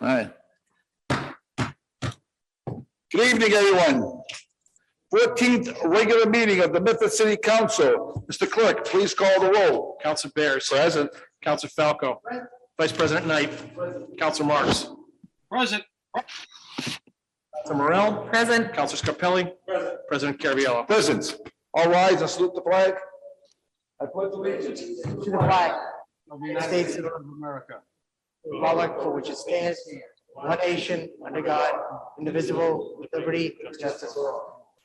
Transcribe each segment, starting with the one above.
right. Good evening, everyone. 14th regular meeting of the Medford City Council. Mr. Clerk, please call the roll. Council Bears. Present. Council Falco. Present. Vice President Knight. Present. Council Marks. Present. Council Morel. Present. Council Scarpelli. Present. President Caraviallo. Present. All rise and salute the flag. I pledge allegiance To the flag of the United States of America, the republic for which it stands, one nation, under God, indivisible, with liberty and justice for all.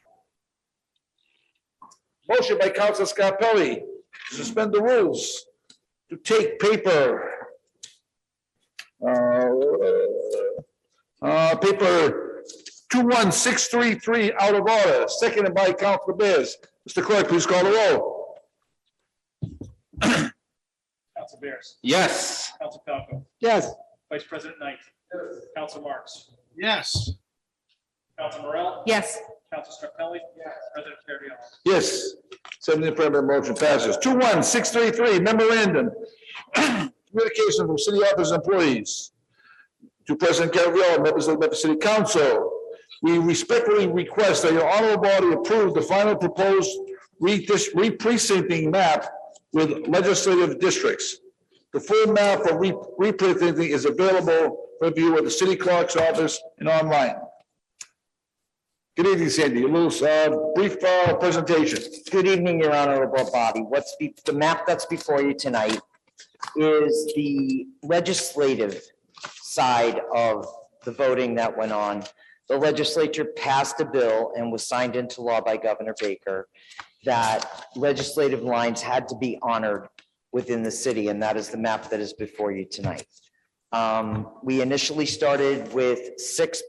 Motion by Council Scarpelli to suspend the rules to take paper. Paper 21633 out of order, seconded by Council Bears. Mr. Clerk, please call the roll. Council Bears. Yes. Council Falco. Yes. Vice President Knight. Council Marks. Yes. Council Morel. Yes. Council Scarpelli. President Caraviallo. Yes. 7 in favor, motion passes. 21633 memorandum. Communication from city office employees to President Caraviallo, members of the Medford City Council. We respectfully request that your honorable body approve the final proposed re-precincting map with legislative districts. The full map for re-precincting is available for view at the city clerk's office and online. Good evening, Sandy. A little brief presentation. Good evening, your honorable body. The map that's before you tonight is the legislative side of the voting that went on. The legislature passed a bill and was signed into law by Governor Baker that legislative lines had to be honored within the city, and that is the map that is before you tonight. We initially started with six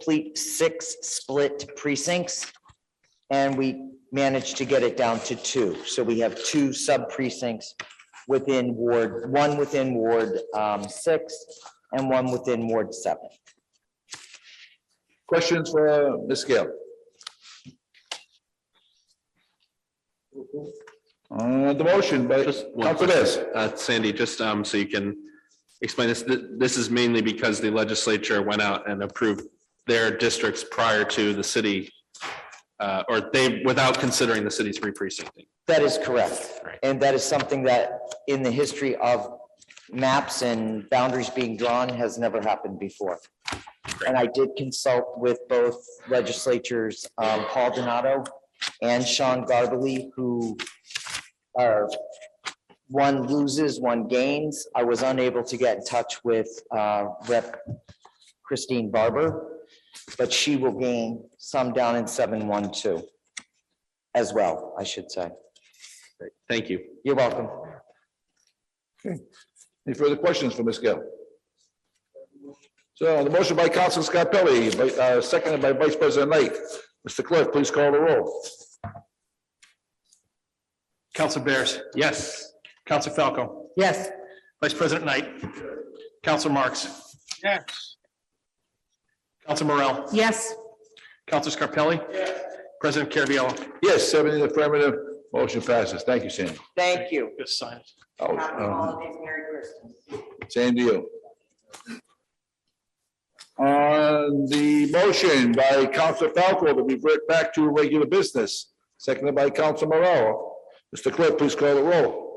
split precincts, and we managed to get it down to 2. So we have 2 sub precincts within Ward, one within Ward 6 and one within Ward 7. Questions for Ms. Gale? The motion by Just one Council question. Bears. Sandy, just so you can explain this, this is mainly because the legislature went out and approved their districts prior to the city, or they, without considering the city's re-precincting. That is correct. Right. And that is something that in the history of maps and boundaries being drawn has never happened before. And I did consult with both legislatures, Paul Donato and Sean Garbely, who are, one loses, one gains. I was unable to get in touch with Rep. Christine Barber, but she will gain some down in 712 as well, I should say. Great. Thank you. You're welcome. Any further questions for Ms. Gale? So the motion by Council Scarpelli, seconded by Vice President Knight. Mr. Clerk, please call the roll. Council Bears. Yes. Council Falco. Yes. Vice President Knight. Council Marks. Yes. Council Morel. Yes. Council Scarpelli. President Caraviallo. Yes, 7 in the affirmative, motion passes. Thank you, Sandy. Thank you. Just sign it. Oh, Happy holidays, Merry Christmas. same to you. On the motion by Council Falco to revert back to regular business, seconded by Council Morel. Mr. Clerk, please call the roll.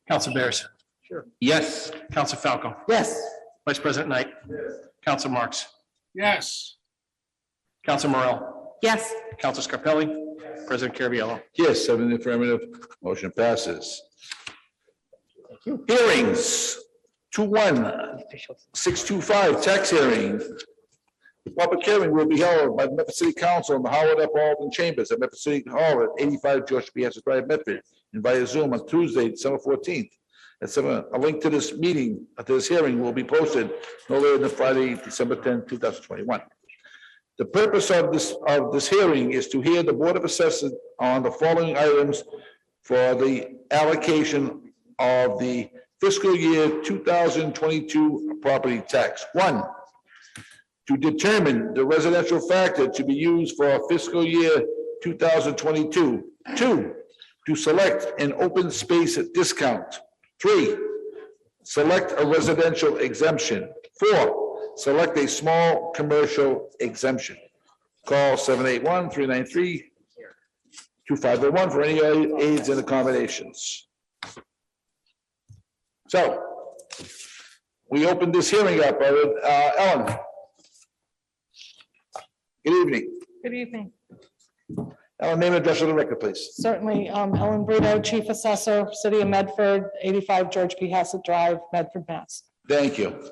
Council Bears. Yes. Council Falco. Yes. Vice President Knight. Council Marks. Yes. Council Morel. Yes. Council Scarpelli. President Caraviallo. Yes, 7 in the affirmative, motion passes. Hearings, 21625, tax hearing. The public hearing will be held by the Medford City Council in the Howard F. Alden Chambers at Medford City Hall at 85 George B. Hanson Drive, Medford, and via Zoom on Tuesday, December 14th. At 7, a link to this meeting, to this hearing will be posted no later than Friday, December 10, 2021. The purpose of this hearing is to hear the Board of Assessors on the following items for the allocation of the fiscal year 2022 property tax. 1, to determine the residential factor to be used for fiscal year 2022. 2, to select an open space discount. 3, select a residential exemption. 4, select a small commercial exemption. Call 781-393-2501 for any aids and accommodations. So we opened this hearing up. Ellen. Good evening. Good evening. Ellen, name and address of the record, please. Certainly, Ellen Brito, Chief Assessor, City of Medford, 85 George P. Hassett Drive, Medford, Mass. Thank you. There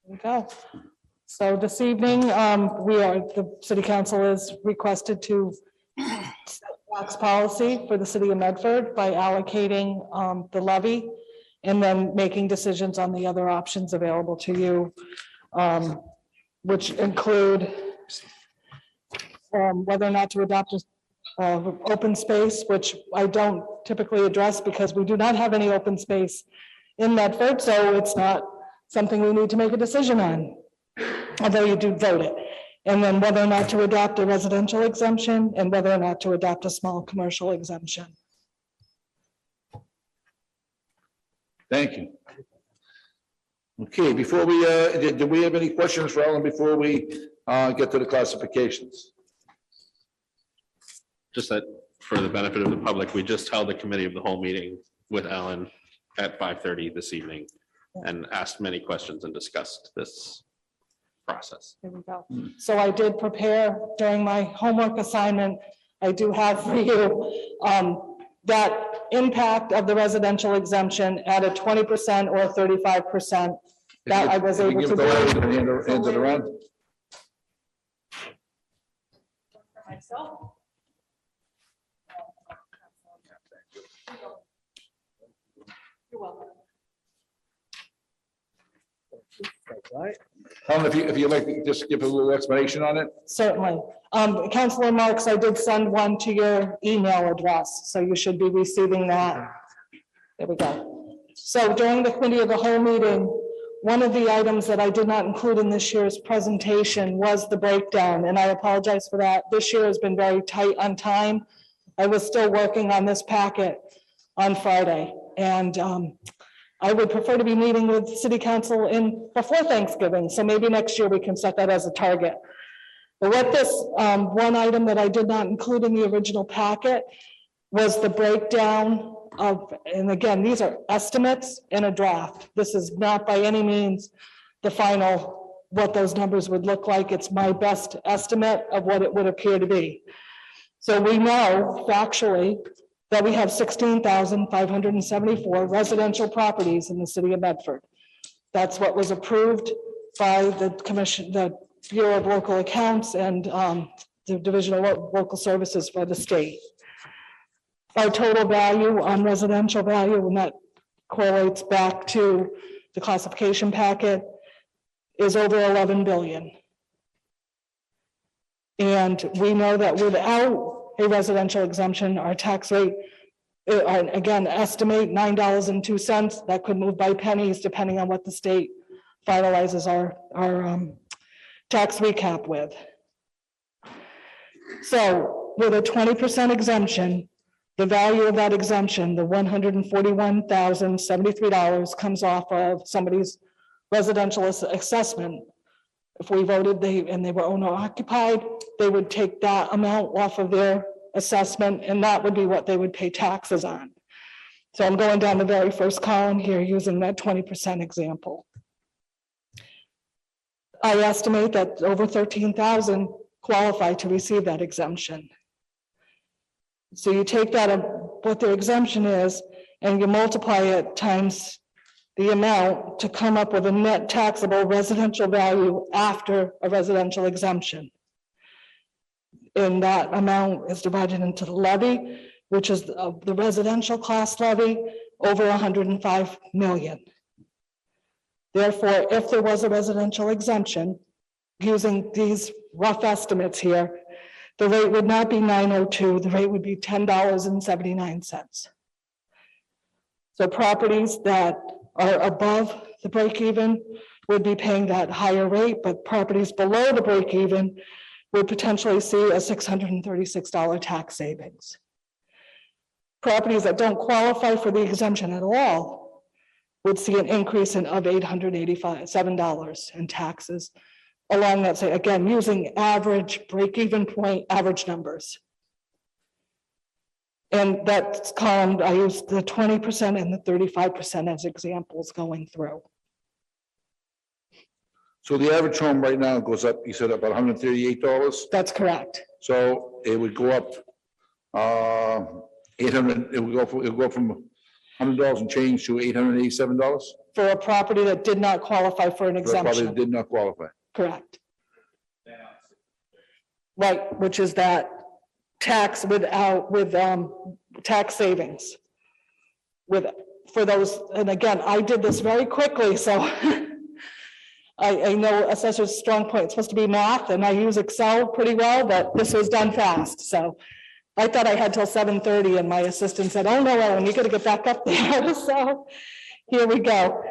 we go. So this evening, the City Council is requested to set tax policy for the City of Medford by allocating the levy and then making decisions on the other options available to you, which include whether or not to adopt open space, which I don't typically address because we do not have any open space in Medford, so it's not something we need to make a decision on, although you do vote it. And then whether or not to adopt a residential exemption and whether or not to adopt a small commercial exemption. Thank you. Okay, before we, do we have any questions for Ellen before we get to the classifications? Just that for the benefit of the public, we just held a committee of the whole meeting with Alan at 5:30 this evening and asked many questions and discussed this process. Here we go. So I did prepare during my homework assignment. I do have for you that impact of the residential exemption at a 20% or 35% that I was If you able give to the do. lady and hand it around. Myself. You're welcome. Ellen, if you'd like to just give a little explanation on it. Certainly. Councilor Marks, I did send one to your email address, so you should be receiving that. There we go. So during the committee of the whole meeting, one of the items that I did not include in this year's presentation was the breakdown, and I apologize for that. This year has been very tight on time. I was still working on this packet on Friday, and I would prefer to be meeting with city council before Thanksgiving, so maybe next year we can set that as a target. But what this one item that I did not include in the original packet was the breakdown of, and again, these are estimates in a draft. This is not by any means the final, what those numbers would look like. It's my best estimate of what it would appear to be. So we know factually that we have 16,574 residential properties in the city of Medford. That's what was approved by the commission, the Bureau of Local Accounts and the Division of Local Services for the state. Our total value on residential value, and that correlates back to the classification packet, is over 11 billion. And we know that without a residential exemption, our tax rate, again, estimate $9.02. That could move by pennies depending on what the state finalizes our tax recap with. So with a 20% exemption, the value of that exemption, the $141,073 comes off of somebody's residential assessment. If we voted and they were owner occupied, they would take that amount off of their assessment, and that would be what they would pay taxes on. So I'm going down the very first column here using that 20% example. I estimate that over 13,000 qualify to receive that exemption. So you take that, what their exemption is, and you multiply it times the amount to come up with a net taxable residential value after a residential exemption. And that amount is divided into the levy, which is the residential class levy, over 105 million. Therefore, if there was a residential exemption, using these rough estimates here, the rate would not be $9.02, the rate would be $10.79. So properties that are above the break even would be paying that higher rate, but properties below the break even would potentially see a $636 tax savings. properties that don't qualify for the exemption at all would see an increase of $887 in taxes along that, say, again, using average break-even point, average numbers. And that's column, I used the 20% and the 35% as examples going through. So the average home right now goes up, you said about $138. That's correct. So it would go up 800, it would go from $100 and change to $887 For a property that did not qualify for an for a property that exemption, did not qualify. correct. Right, which is that tax with tax savings. For those, and again, I did this very quickly, so I know assessor's strong point, it's supposed to be math, and I use Excel pretty well, but this was done fast, so I thought I had till 7:30, and my assistant said, oh, no, Ellen, you gotta get back up there, so here we go.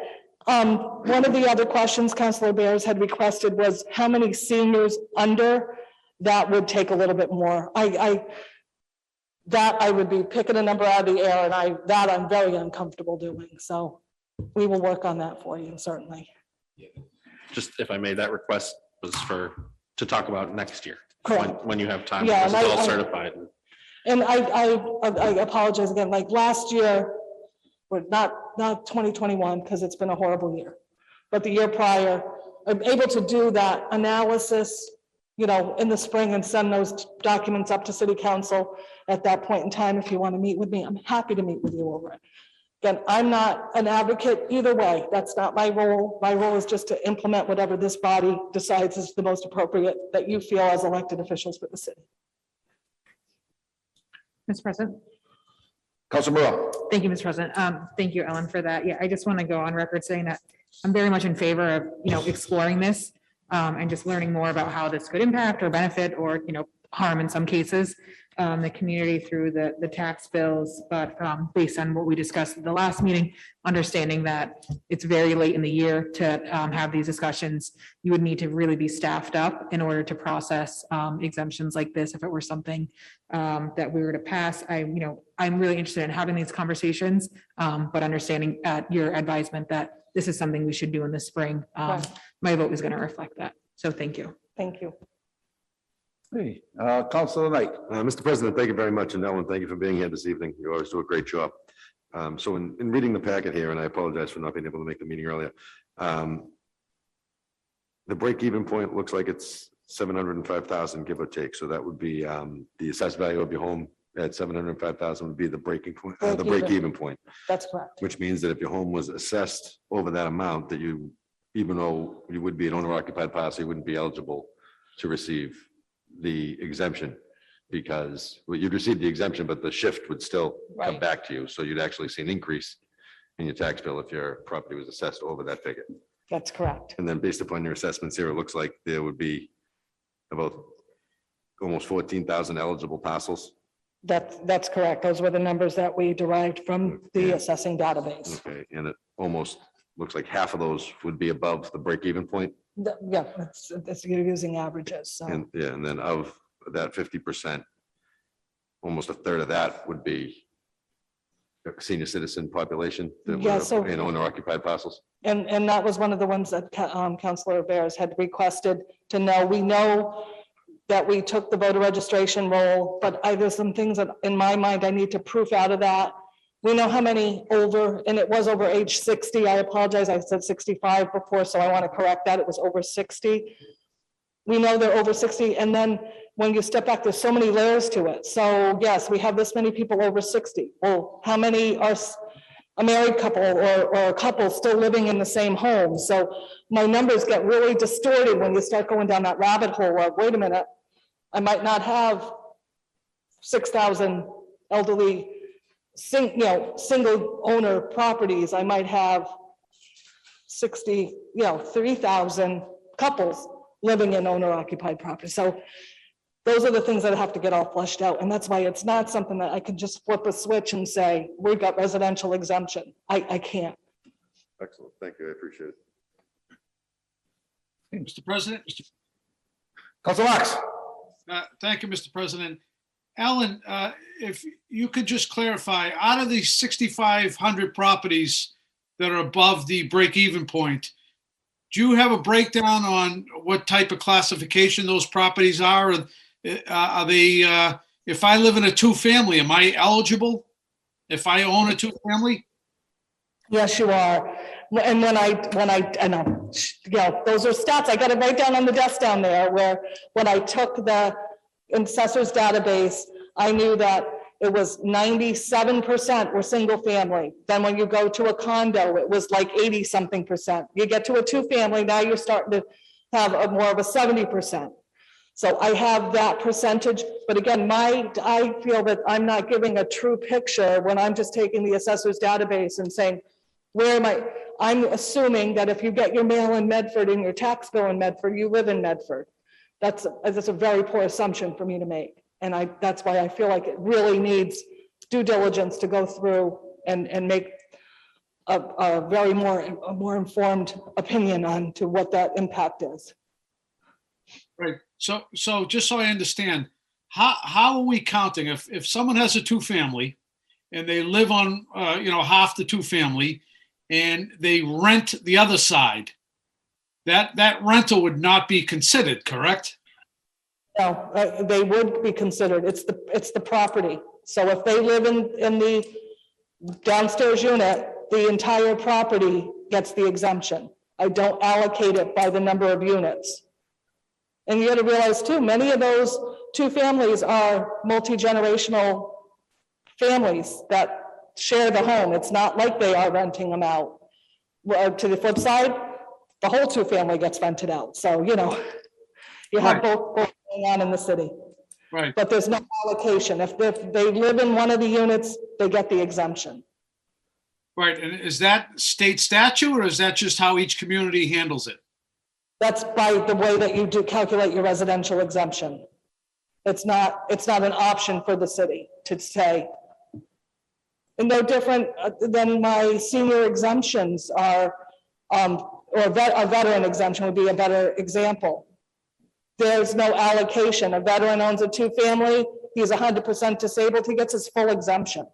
One of the other questions Councilor Bears had requested was how many seniors under, that would take a little bit more. That I would be picking a number out of the air, and I'm very uncomfortable doing, so we will work on that for you, certainly. Just if I may, that request was to talk about next year. Correct. When you have time, Yeah, because it's and all I- certified. And I apologize again, like last year, or not 2021, because it's been a horrible year, but the year prior, I'm able to do that analysis, in the spring and send those documents up to city council at that point in time. If you want to meet with me, I'm happy to meet with you over it. Again, I'm not an advocate either way. That's not my role. My role is just to implement whatever this body decides is the most appropriate that you feel as elected officials for the city. Mr. President. Councilor Morel. Thank you, Mr. President. Thank you, Ellen, for that. Yeah, I just want to go on record saying that I'm very much in favor of, exploring this and just learning more about how this could impact or benefit or, harm in some cases, the community through the tax bills. But based on what we discussed at the last meeting, understanding that it's very late in the year to have these discussions, you would need to really be staffed up in order to process exemptions like this. If it were something that we were to pass, I'm really interested in having these conversations, but understanding your advisement that this is something we should do in the spring. Right. My vote is going to reflect that. So thank you. Thank you. Hey, Councilor Knight. Mr. President, thank you very much, and Ellen, thank you for being here this evening. You always do a great job. So in reading the packet here, and I apologize for not being able to make the meeting earlier, the break-even point looks like it's 705,000, give or take. So that would be the assessed value of your home at 705,000 would be the breaking point, the break-even point, That's correct. which means that if your home was assessed over that amount, that you, even though you would be an owner-occupied parcel, you wouldn't be eligible to receive the exemption, because you'd receive the exemption, but the shift would still come Right. back to you. So you'd actually see an increase in your tax bill if your property was assessed over that figure. That's correct. And then based upon your assessments here, it looks like there would be about almost 14,000 eligible parcels. That's correct. Those were the numbers that we derived from the assessing database. Okay, and it almost looks like half of those would be above the break-even point. Yeah, that's you're using averages, so. And yeah, and then of that 50%, almost a third of that would be a senior citizen population that Yeah, so- were in owner occupied parcels. And that was one of the ones that Councilor Bears had requested to know. We know that we took the voter registration roll, but there's some things that in my mind I need to proof out of that. We know how many over, and it was over age 60. I apologize, I said 65 before, so I want to correct that. It was over 60. We know they're over 60, and then when you step back, there's so many layers to it. So yes, we have this many people over 60. Well, how many are a married couple or a couple still living in the same home? So my numbers get really distorted when you start going down that rabbit hole of, wait a minute, I might not have 6,000 elderly single owner properties. I might have 3,000 couples living in owner occupied property. So those are the things that have to get all fleshed out. And that's why it's not something that I can just flip a switch and say, we've got residential exemption. I can't. Excellent, thank you, I appreciate it. Mr. President. Councilor Marks. Thank you, Mr. President. Ellen, if you could just clarify, out of the 6,500 properties that are above the break-even point, do you have a breakdown on what type of classification those properties are? Are they, if I live in a two-family, am I eligible? If I own a two-family? Yes, you are. And I know, those are stats. I got it right down on the desk down there where when I took the assessor's database, I knew that it was 97% were single family. Then when you go to a condo, it was like 80-something%. You get to a two-family, now you're starting to have more of a 70%. So I have that percentage, but again, I feel that I'm not giving a true picture when I'm just taking the assessor's database and saying, where am I? I'm assuming that if you get your mail in Medford and your tax bill in Medford, you live in Medford. That's a very poor assumption for me to make. And that's why I feel like it really needs due diligence to go through and make a more informed opinion on to what that impact is. Right. So just so I understand, how are we counting? If someone has a two-family and they live on, half the two-family and they rent the other side, that rental would not be considered, correct? No, they would be considered. It's the property. So if they live in the downstairs unit, the entire property gets the exemption. I don't allocate it by the number of units. And you got to realize too, many of those two families are multi-generational families that share the home. It's not like they are renting them out. Well, to the flip side, the whole two family gets rented out. So, you have Right. both going on in the city. Right. But there's no allocation. If they live in one of the units, they get the exemption. Right. And is that state statute or is that just how each community handles it? That's by the way that you do calculate your residential exemption. It's not an option for the city to say. And no different than my senior exemptions are, or a veteran exemption would be a better example. There's no allocation. A veteran owns a two-family, he's 100% disabled, he gets his full exemption.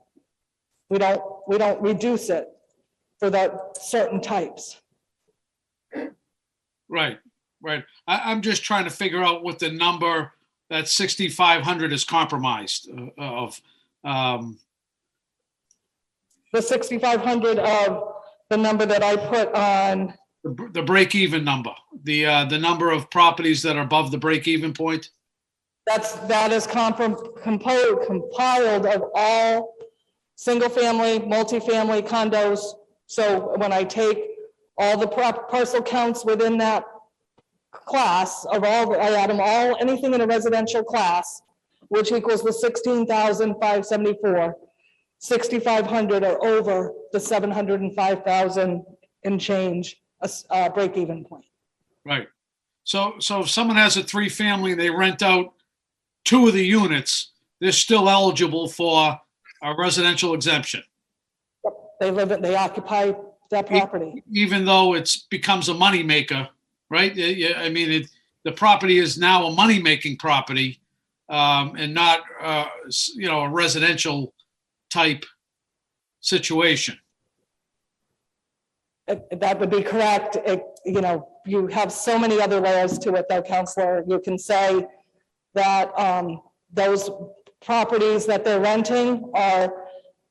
We don't reduce it for that certain types. Right. I'm just trying to figure out what the number that 6,500 is compromised of. The 6,500 of the number that I put on, The break-even number, the number of properties that are above the break-even point. that is compiled of all single-family, multifamily condos. So when I take all the parcel counts within that class of all, I add them all, anything in a residential class, which equals the 16,574. 6,500 are over the 705,000 and change break-even point. Right. So if someone has a three-family and they rent out two of the units, they're still eligible for a residential exemption. They occupy that property. Even though it's becomes a moneymaker, right? Yeah, I mean, the property is now a money-making property and not, a residential type situation. That would be correct. You have so many other layers to it though, Counselor. You can say that those properties that they're renting are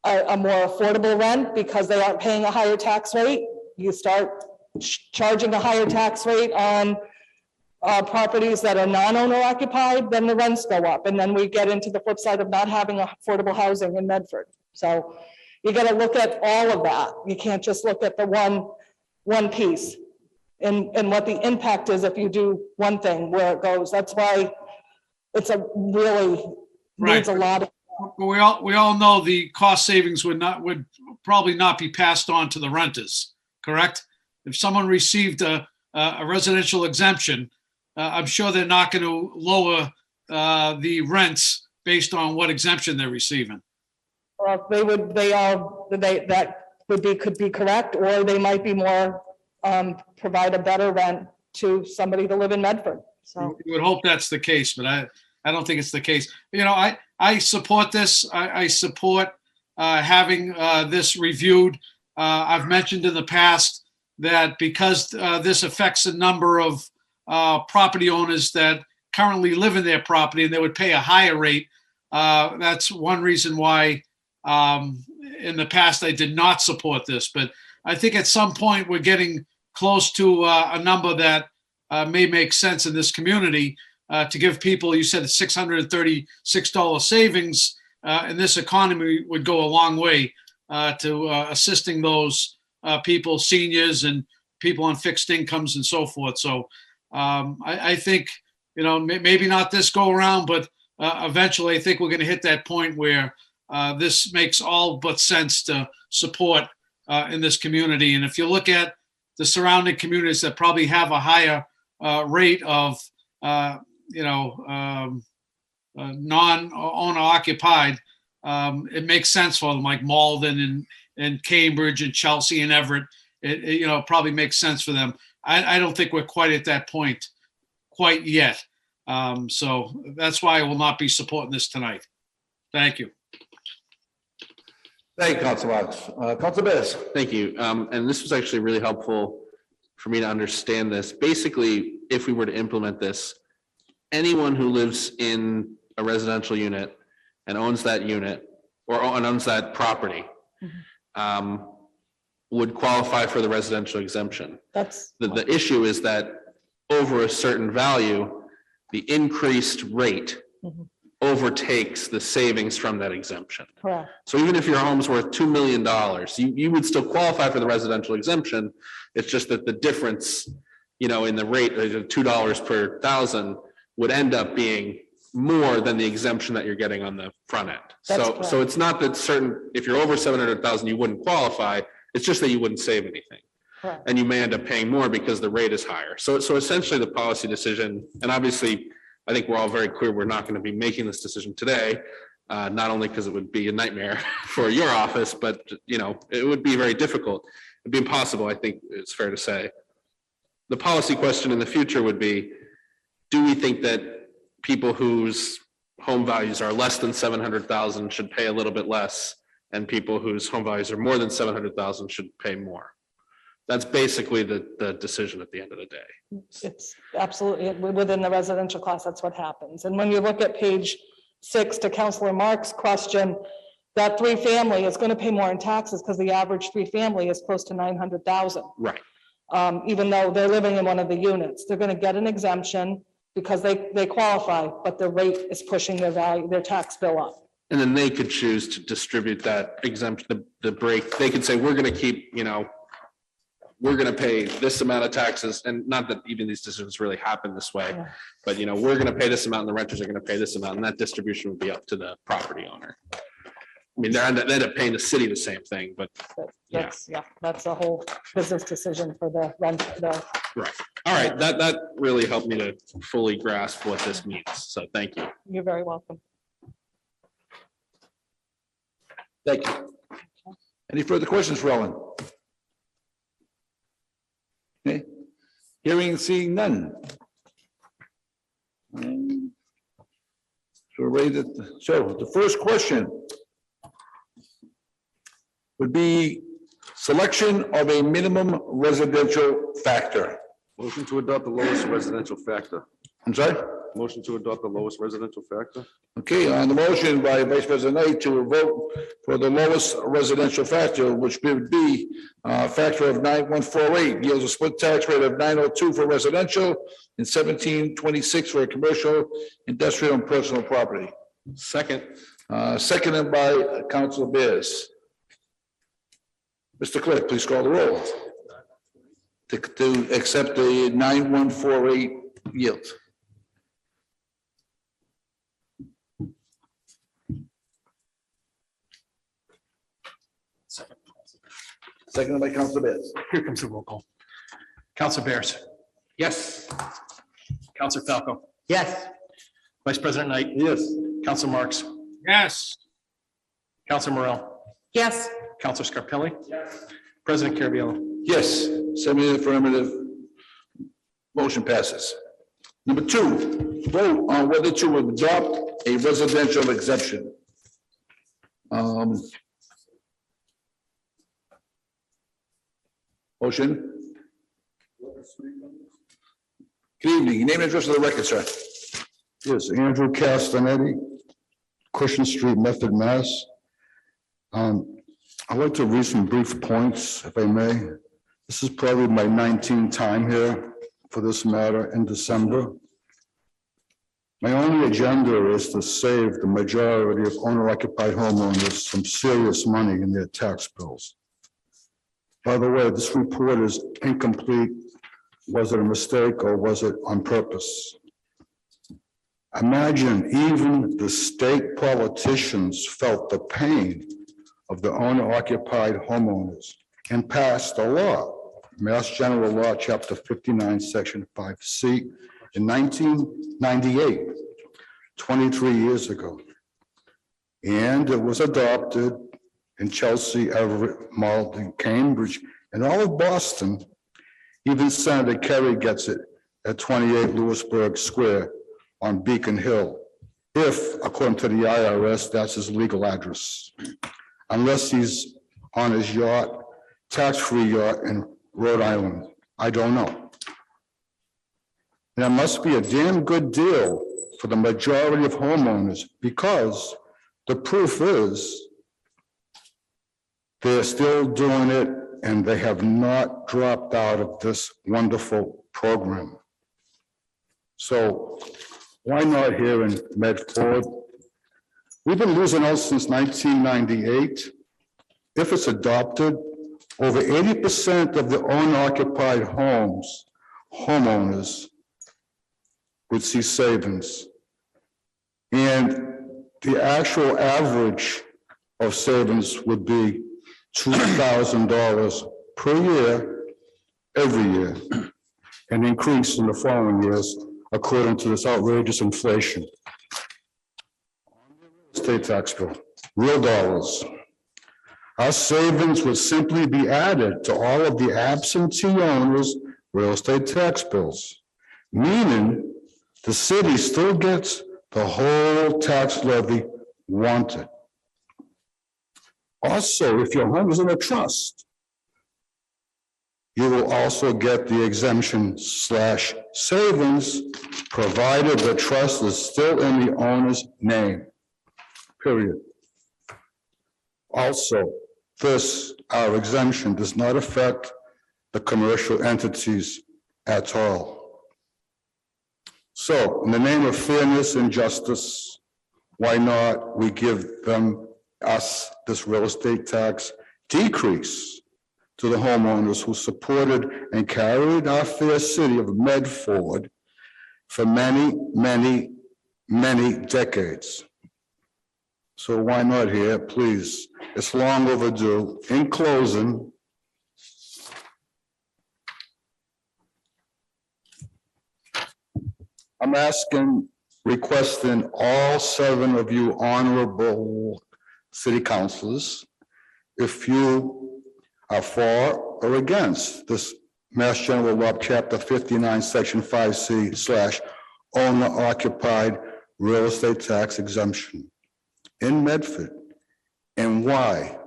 a more affordable rent because they aren't paying a higher tax rate. You start charging a higher tax rate on properties that are non-owner occupied, then the rents go up. And then we get into the flip side of not having affordable housing in Medford. So you got to look at all of that. You can't just look at the one piece and what the impact is if you do one thing, where it goes. That's why it's a really needs a lot of. But we all know the cost savings would probably not be passed on to the renters, correct? If someone received a residential exemption, I'm sure they're not going to lower the rents based on what exemption they're receiving. Well, could be correct, or they might be more, provide a better rent to somebody to live in Medford. So You would hope that's the case, but I don't think it's the case. I I support this. I support having this reviewed. I've mentioned in the past that because this affects a number of property owners that currently live in their property and they would pay a higher rate. That's one reason why in the past I did not support this. But I think at some point we're getting close to a number that may make sense in this community to give people, you said $636 savings in this economy would go a long way to assisting those people, seniors and people on fixed incomes and so forth. So I think, maybe not this go around, but eventually I think we're going to hit that point where this makes all but sense to support in this community. And if you look at the surrounding communities that probably have a higher rate of, non-owner occupied, it makes sense for them, like Malden and Cambridge and Chelsea and Everett. It probably makes sense for them. I don't think we're quite at that point quite yet. So that's why I will not be supporting this tonight. Thank you. Thank you, Council Marks. Council Bears. Thank you. And this was actually really helpful for me to understand this. Basically, if we were to implement this, anyone who lives in a residential unit and owns that unit or owns that property would qualify for the residential exemption. That's, The issue is that over a certain value, the increased rate overtakes the savings from that exemption. correct. So even if your home's worth $2 million, you would still qualify for the residential exemption. It's just that the difference, in the rate of $2 per thousand would end up being more than the exemption that you're getting on the front end. That's So correct. it's not that if you're over 700,000, you wouldn't qualify. It's just that you wouldn't save anything. Correct. And you may end up paying more because the rate is higher. So essentially the policy decision, and obviously, I think we're all very clear, we're not going to be making this decision today. Not only because it would be a nightmare for your office, but it would be very difficult. It'd be impossible, I think it's fair to say. The policy question in the future would be, do we think that people whose home values are less than 700,000 should pay a little bit less, and people whose home values are more than 700,000 should pay more? That's basically the decision at the end of the day. It's absolutely, within the residential class, that's what happens. And when you look at page 6 to Councilor Mark's question, that 3-family is going to pay more in taxes because the average 3-family is close to 900,000. Right. Even though they're living in one of the units, they're going to get an exemption because they qualify, but the rate is pushing their tax bill up. And then they could choose to distribute that exemption, the break. They could say, we're going to keep, we're going to pay this amount of taxes, and not that even these decisions really happen this way, Yeah. but we're going to pay this amount and the renters are going to pay this amount, and that distribution would be up to the property owner. I mean, they end up paying the city the same thing, but That's a whole business decision for the rent. right. All right, that really helped me to fully grasp what this means. So thank you. You're very welcome. Thank you. Any further questions for Ellen? Okay. Hearing and seeing none. So we're ready so the first question would be selection of a minimum residential factor. Motion to adopt the lowest residential factor. I'm sorry? Motion to adopt the lowest residential factor. Okay, on the motion by Vice President Knight to vote for the lowest residential factor, which would be a factor of 9.148, yields a split tax rate of 902 for residential and 1726 for commercial, industrial, and personal property. Second. Seconded by Council Bears. Mr. Clerk, please call the roll. To accept the 9148 yield. Seconded by Council Bears. Here comes the roll call. Counselor Bears. Yes. Counselor Falco. Yes. Vice President Knight. Yes. Counselor Marks. Yes. Counselor Morel. Yes. Counselor Scarpelli. President Carabello. Yes, 7 in the affirmative. Motion passes. Number two, vote on whether to adopt a residential exemption. Motion? Good evening. Name and address of the record, sir. Yes, Andrew Castanetti, Cushion Street, Medford, Mass. I'd like to read some brief points, if I may. This is probably my 19th time here for this matter in December. My only agenda is to save the majority of owner-occupied homeowners some serious money in their tax bills. By the way, this report is incomplete. Was it a mistake or was it on purpose? Imagine even the state politicians felt the pain of the owner-occupied homeowners and passed a law, Mass General Law, Chapter 59, Section 5C, in 1998, 23 years ago. And it was adopted in Chelsea, Everett, Malden, Cambridge, and all of Boston. Even Senator Kerry gets it at 28 Lewisburg Square on Beacon Hill, if, according to the IRS, that's his legal address. Unless he's on his yacht, tax-free yacht in Rhode Island. I don't know. That must be a damn good deal for the majority of homeowners, because the proof is they're still doing it and they have not dropped out of this wonderful program. So why not here in Medford? We've been losing out since 1998. If it's adopted, over 80% of the owner-occupied homeowners would see savings. And the actual average of savings would be $2,000 per year, every year, and increase in the following years according to this outrageous inflation. State tax bill, real dollars. Our savings would simply be added to all of the absentee owners' real estate tax bills, meaning the city still gets the whole tax levy wanted. Also, if your home is in a trust, you will also get the exemption / savings, provided the trust is still in the owner's name, period. Also, our exemption does not affect the commercial entities at all. So, in the name of fairness and justice, why not we give us this real estate tax decrease to the homeowners who supported and carried our fair city of Medford for many, many, many decades. So why not here, please? It's long overdue. In closing, I'm requesting all 7 of you honorable city councilors, if you are for or against this Mass General Law, Chapter 59, Section 5C / owner-occupied real estate tax exemption in Medford, and why?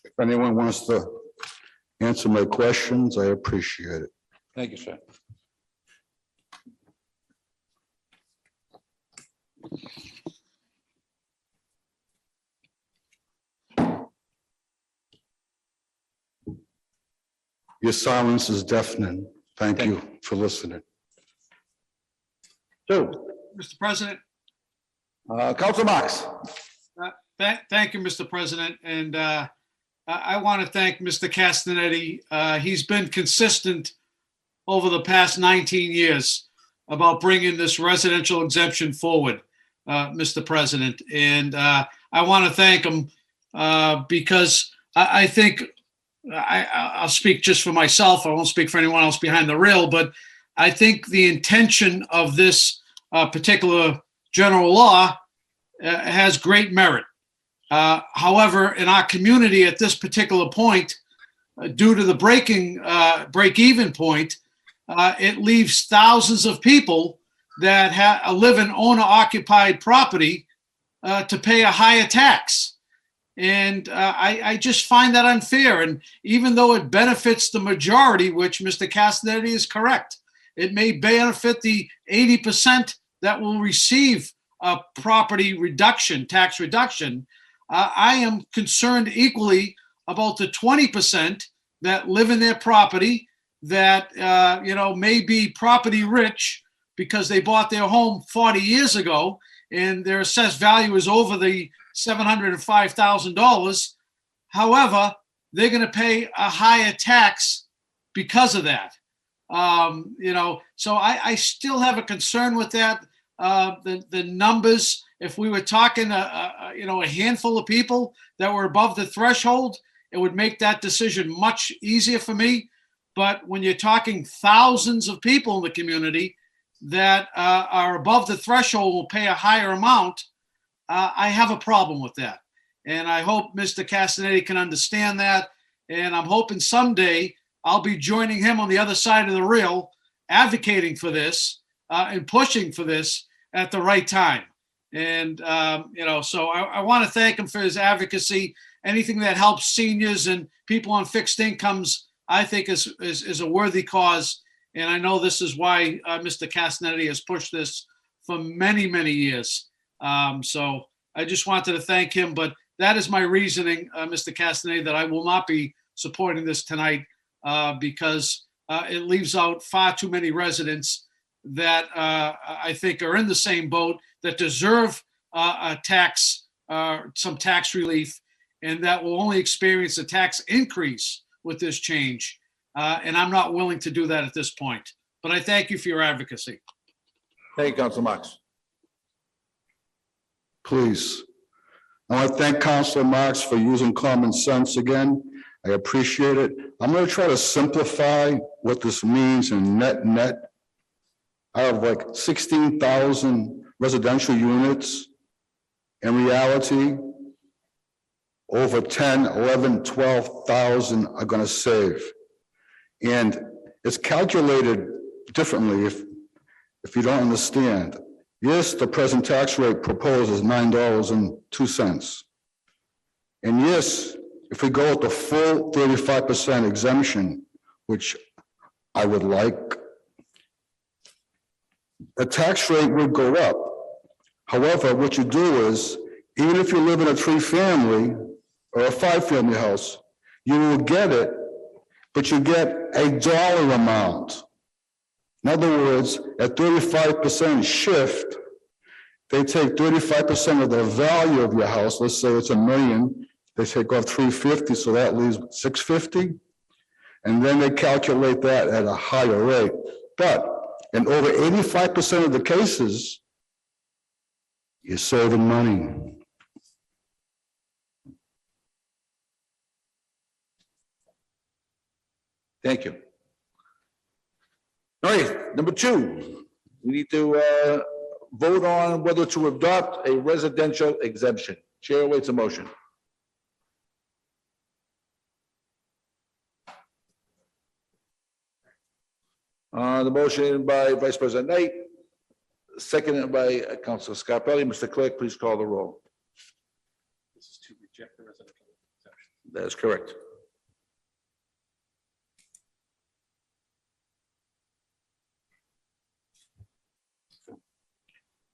If anyone wants to answer my questions, I appreciate it. Thank you, sir. Your silence is deafening. Thank you for listening. Two, Mr. President, Council Marks. thank you, Mr. President. And I want to thank Mr. Castanetti. He's been consistent over the past 19 years about bringing this residential exemption forward, Mr. President. And I want to thank him because I think I'll speak just for myself. I won't speak for anyone else behind the rail, but I think the intention of this particular general law has great merit. However, in our community at this particular point, due to the break-even point, it leaves thousands of people that live in owner-occupied property to pay a higher tax. And I just find that unfair. And even though it benefits the majority, which Mr. Castanetti is correct, it may benefit the 80% that will receive a property reduction, tax reduction. I am concerned equally about the 20% that live in their property that, may be property rich because they bought their home 40 years ago and their assessed value is over the $705,000. However, they're going to pay a higher tax because of that. So I still have a concern with that. The numbers, if we were talking, a handful of people that were above the threshold, it would make that decision much easier for me. But when you're talking thousands of people in the community that are above the threshold will pay a higher amount, I have a problem with that. And I hope Mr. Castanetti can understand that. And I'm hoping someday I'll be joining him on the other side of the rail, advocating for this and pushing for this at the right time. And, so I want to thank him for his advocacy. Anything that helps seniors and people on fixed incomes, I think is a worthy cause. And I know this is why Mr. Castanetti has pushed this for many, many years. So I just wanted to thank him, but that is my reasoning, Mr. Castanetti, that I will not be supporting this tonight because it leaves out far too many residents that I think are in the same boat, that deserve some tax relief, and that will only experience a tax increase with this change. And I'm not willing to do that at this point. But I thank you for your advocacy. Thank you, Council Marks. Please. I want to thank Councilor Marks for using common sense again. I appreciate it. I'm going to try to simplify what this means in net. I have like 16,000 residential units. In reality, over 10, 11, 12,000 are going to save. And it's calculated differently if you don't understand. Yes, the present tax rate proposed is $9.02. And yes, if we go with the full 35% exemption, which I would like, the tax rate would go up. However, what you do is, even if you live in a 3-family or a 5-family house, you will get it, but you get a dollar amount. In other words, at 35% shift, they take 35% of the value of your house. Let's say it's $1 million. They take off $350, so that leaves $650. And then they calculate that at a higher rate. But in over 85% of the cases, you're saving money. Thank you. All right, number 2, we need to vote on whether to adopt a residential exemption. Chair awaits a motion. The motion by Vice President Knight, seconded by Councilor Scarpelli. Mr. Clerk, please call the roll. This is to reject the residential exemption. That is correct.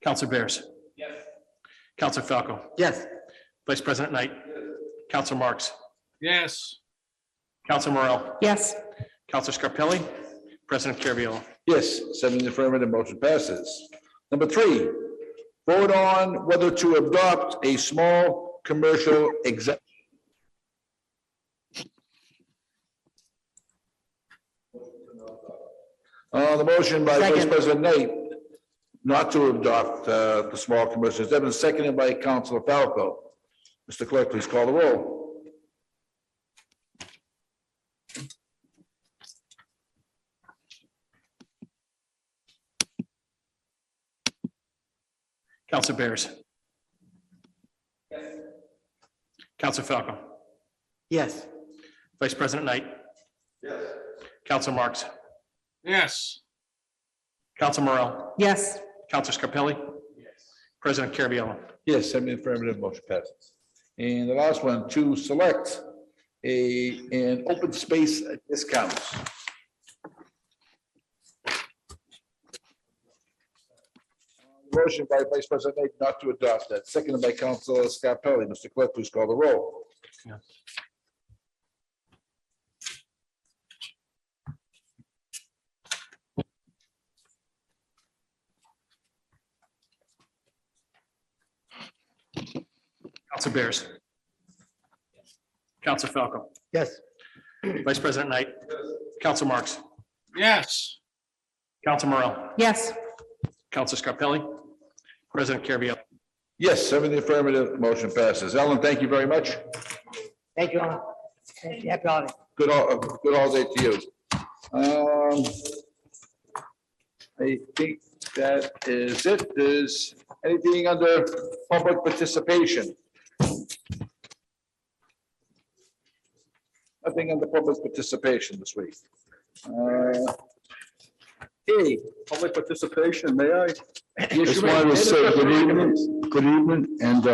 Counselor Bears. Yes. Counselor Falco. Yes. Vice President Knight. Counselor Marks. Yes. Counselor Morel. Yes. Counselor Scarpelli. President Carviallo. Yes, 7 in the affirmative, motion passes. Number 3, vote on whether to adopt a small commercial exemption. The motion by Vice Second. President Knight not to adopt the small commercial exemption, seconded by Councilor Falco. Mr. Clerk, please call the roll. Counselor Bears. Yes. Counselor Falco. Yes. Vice President Knight. Council Marks, Yes. Council Morel, Yes, Council Scarpelli. President Carviallo. Yes, 7 affirmative, motion passes. And the last one, to select an open space discount. Motion by Vice President Knight not to adopt that, seconded by Councilor Scarpelli. Mr. Clerk, please call the roll. Council Bears. Council Falco. Yes. Vice President Knight. Council Marks. Yes. Council Morel. yes, Council Scarpelli. President Carviallo. Yes, 7 in the affirmative, motion passes. Ellen, thank you very much. Thank you, Alan. Thank you. Happy holiday. Good holiday to you. I think that is it. Is anything under public participation? Nothing under public participation this week. Okay, public participation, may I? Just wanted to say good evening, and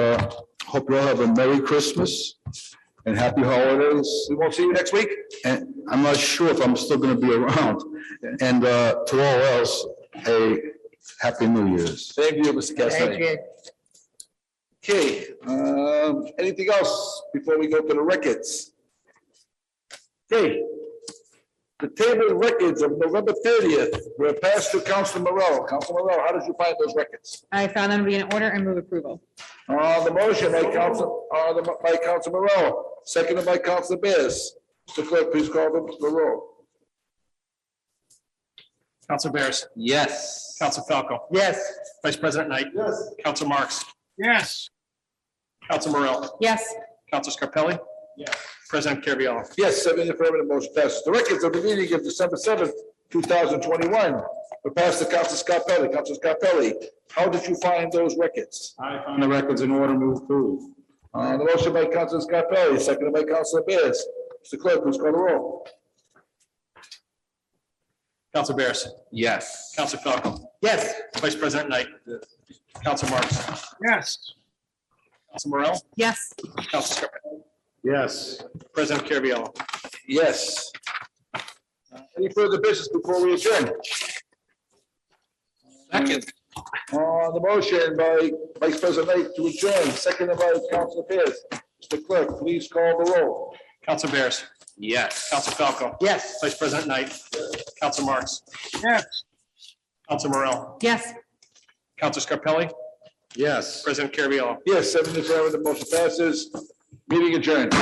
hope you all have a Merry Christmas and Happy Holidays. We won't see you next week? And I'm not sure if I'm still gonna be around. And to all else, a Happy New Year's. Same to you, Mr. Thank Castelli. you. Okay, anything else before we go to the records? Okay. The table of records of November 30th were passed to Council Morel. Council Morel, how did you find those records? I found them to be in order and move approval. The motion by Council Morel, seconded by Council Bears. Mr. Clerk, please call the roll. Council Bears. Yes. Council Falco. Yes. Vice President Knight. Yes. Council Marks. Yes. Council Morel. Yes, Council Scarpelli. President Carviallo. Yes, 7 in the affirmative, motion passes. The records of the meeting of December 7th, 2021 were passed to Council Scarpelli. Council Scarpelli, how did you find those records? I found the records in order, move approve. The motion by Council Scarpelli, seconded by Council Bears. Mr. Clerk, please call the roll. Council Bears. Yes. Council Falco. Yes. Vice President Knight. Council Marks. Yes. Council Morel. yes. Council Scarpelli. Yes. President Carviallo. Yes. Any further business before we adjourn? Second. The motion by Vice President Knight to adjourn, seconded by Council Bears. Mr. Clerk, please call the roll. Council Bears. Yes. Council Falco. Yes. Vice President Knight. Council Marks. Yes. Council Morel. Yes. Council Scarpelli. Yes. President Carviallo. Yes, 7 in favor, the motion passes. Meeting adjourned.